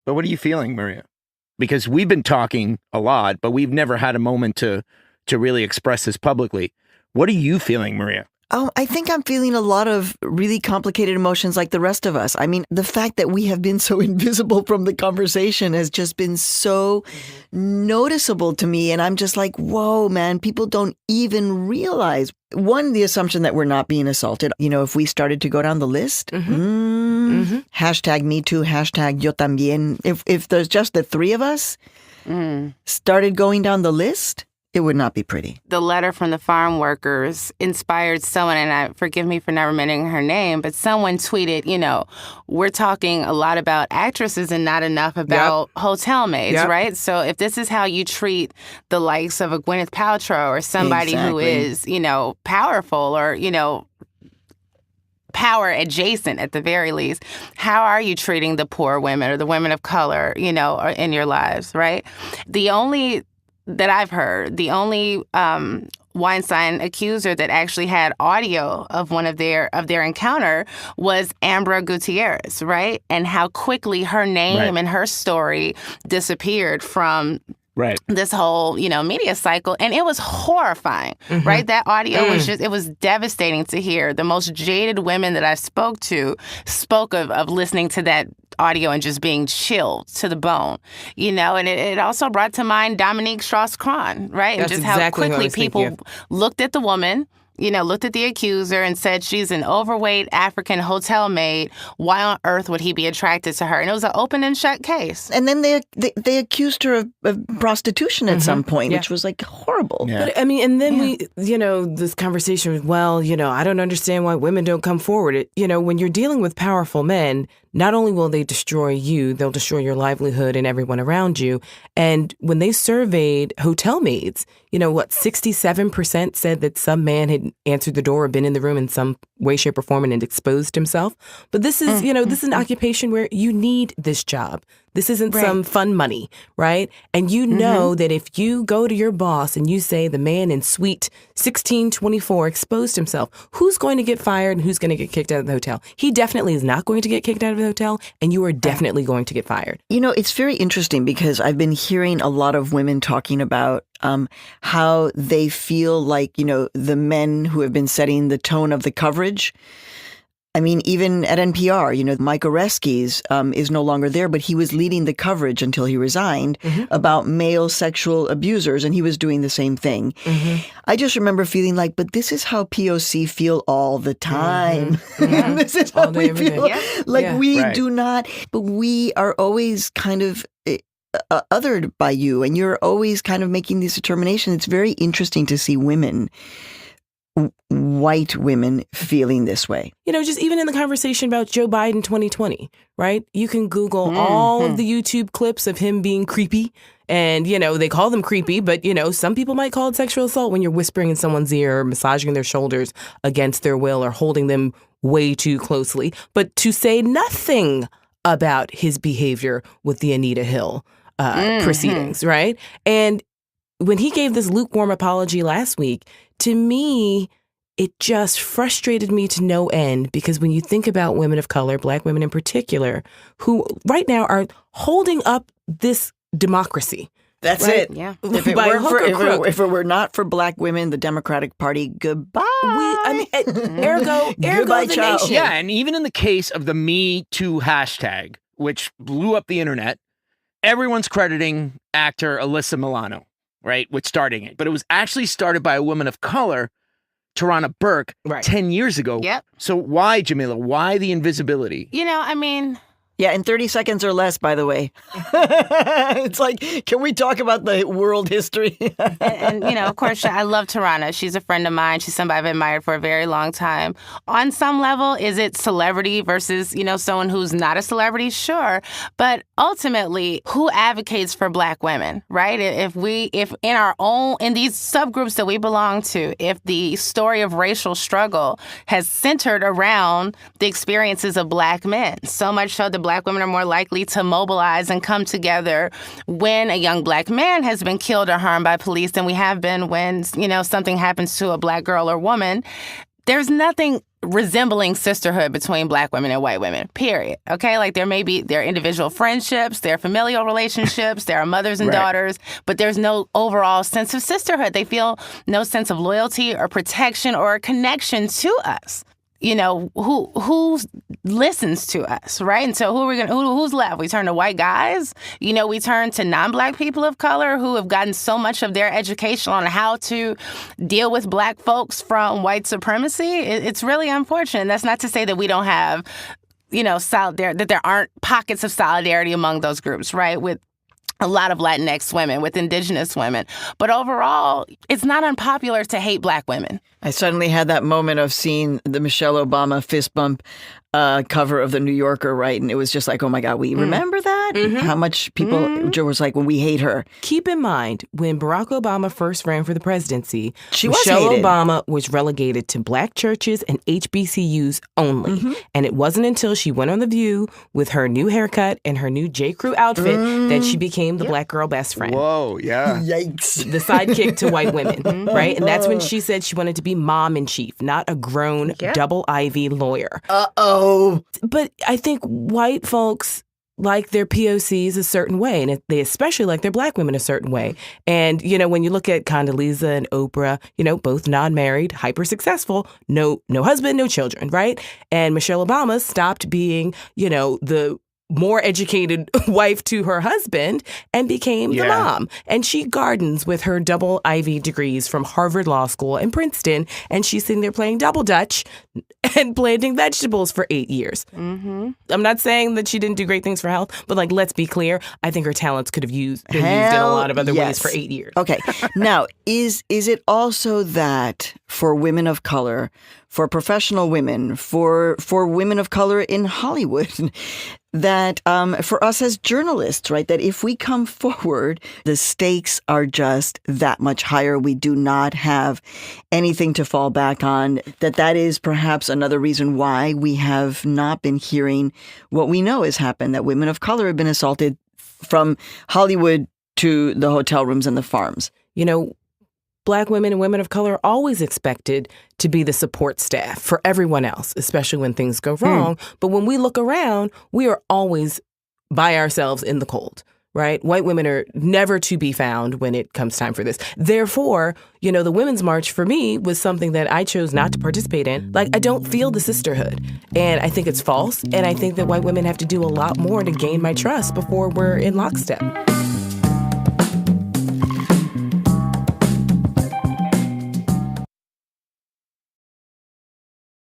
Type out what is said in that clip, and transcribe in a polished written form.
But what are you feeling, Maria? Because we've been talking a lot, but we've never had a moment to really express this publicly. What are you feeling, Maria? Oh, I think I'm feeling a lot of really complicated emotions like the rest of us. I mean, the fact that we have been so invisible from the conversation has just been so noticeable to me. And I'm just like, whoa, man, people don't even realize. One, the assumption that we're not being assaulted. You know, if we started to go down the list, hashtag me too, hashtag yo también. If there's just the three of us started going down the list, it would not be pretty. The letter from the farm workers inspired someone, and forgive me for never mentioning her name, but someone tweeted, you know, we're talking a lot about actresses and not enough about hotel maids, right? So if this is how you treat the likes of a Gwyneth Paltrow or somebody who is, you know, powerful or, you know, power adjacent at the very least, how are you treating the poor women or the women of color, you know, in your lives, right? The only that I've heard, the only Weinstein accuser that actually had audio of one of their encounter was Ambra Gutierrez, right? And how quickly her name and her story disappeared from this whole, you know, media cycle. And it was horrifying, right? That audio was just, it was devastating to hear. The most jaded women that I spoke to spoke of listening to that audio and just being chilled to the bone, you know, and it also brought to mind Dominique Strauss-Kahn, right? That's and just exactly how quickly people looked at the woman, you know, looked at the accuser and said she's an overweight African hotel maid. Why on earth would he be attracted to her? And it was an open and shut case. And then they accused her of prostitution at some point, which was like horrible. Yeah. But I mean, and then we, you know, this conversation was, well, you know, I don't understand why women don't come forward. You know, when you're dealing with powerful men, not only will they destroy you, they'll destroy your livelihood and everyone around you. And when they surveyed hotel maids, you know, 67% said that some man had answered the door or been in the room in some way, shape, or form and had exposed himself. But this is, you know, this is an occupation where you need this job. This isn't some fun money, right? And you know that if you go to your boss and you say the man in suite 1624 exposed himself, who's going to get fired and who's going to get kicked out of the hotel? He definitely is not going to get kicked out of the hotel, and you are definitely going to get fired. You know, it's very interesting because I've been hearing a lot of women talking about how they feel like, you know, the men who have been setting the tone of the coverage. I mean, even at NPR, you know, Mike Oreskes is no longer there, but he was leading the coverage until he resigned about male sexual abusers, and he was doing the same thing. I just remember feeling like, but this is how POC feel all the time. This is how we feel. Like we do not, but we are always kind of othered by you, and you're always kind of making these determinations. It's very interesting to see women, white women, feeling this way. You know, just even in the conversation about Joe Biden 2020, right? You can Google all of the YouTube clips of him being creepy. And, you know, they call them creepy, but, you know, some people might call it sexual assault when you're whispering in someone's ear or massaging their shoulders against their will or holding them way too closely. But to say nothing about his behavior with the Anita Hill proceedings, right? And when he gave this lukewarm apology last week, to me, it just frustrated me to no end, because when you think about women of color, Black women in particular, who right now are holding up this democracy. That's right? it. Yeah. If it were not for Black women, the Democratic Party, goodbye. Ergo Goodbye, the ciao. nation. Yeah, and even in the case of the Me Too hashtag, which blew up the internet, everyone's crediting actor Alyssa Milano, right, with starting it. But it was actually started by a woman of color, Tarana Burke, 10 years ago. Yep. So why, Jamila? Why the invisibility? You know, I mean, Yeah, in 30 seconds or less, by the way. It's like, can we talk about the world history? and, you know, of course, I love Tarana. She's a friend of mine. She's somebody I've admired for a very long time. On some level, is it celebrity versus, you know, someone who's not a celebrity? Sure. But ultimately, who advocates for Black women, right? If in our own, in these subgroups that we belong to, if the story of racial struggle has centered around the experiences of Black men, so much so that Black women are more likely to mobilize and come together when a young Black man has been killed or harmed by police than we have been when, you know, something happens to a Black girl or woman. there's nothing resembling sisterhood between Black women and white women, period. Okay? Like there may be their individual friendships, their familial relationships, there are mothers and daughters, but there's no overall sense of sisterhood. They feel no sense of loyalty or protection or connection to us. You know, who listens to us, right? And so who's left? We turn to white guys. You know, we turn to non-Black people of color who have gotten so much of their education on how to deal with Black folks from white supremacy. It's really unfortunate. And that's not to say that we don't have, you know, that there aren't pockets of solidarity among those groups, right? With a lot of Latinx women, with indigenous women. But overall, it's not unpopular to hate Black women. I suddenly had that moment of seeing the Michelle Obama fist bump cover of the New Yorker, right? And it was just like, oh my God, we remember that? How much people was like, when we hate her. Keep in mind, when Barack Obama first ran for the presidency, Michelle Obama was relegated to Black churches and HBCUs only. And it wasn't until she went on The View with her new haircut and her new J. Crew outfit that she became the Black girl best friend. Whoa, yeah. Yikes. The sidekick to white women, right? And that's when she said she wanted to be mom in chief, not a grown double Ivy lawyer. Uh-oh. But I think white folks like their POCs a certain way, and they especially like their Black women a certain way. And, you know, when you look at Condoleezza and Oprah, you know, both non-married, hyper successful, no husband, no children, right? And Michelle Obama stopped being, you know, the more educated wife to her husband and became the mom. And she gardens with her double Ivy degrees from Harvard Law School and Princeton. And she's sitting there playing double Dutch and planting vegetables for 8 years. I'm not saying that she didn't do great things for health, but like, let's be clear. I think her talents could have been used in a lot of other ways for 8 years. Okay. Now, is it also that for women of color, for professional women, for women of color in Hollywood, that for us as journalists, right, that if we come forward, the stakes are just that much higher. We do not have anything to fall back on. That is perhaps another reason why we have not been hearing what we know has happened, that women of color have been assaulted from Hollywood to the hotel rooms and the farms. You know, Black women and women of color are always expected to be the support staff for everyone else, especially when things go wrong. But when we look around, we are always by ourselves in the cold, right? White women are never to be found when it comes time for this. Therefore, you know, the Women's March for me was something that I chose not to participate in. Like, I don't feel the sisterhood. And I think it's false. And I think that white women have to do a lot more to gain my trust before we're in lockstep.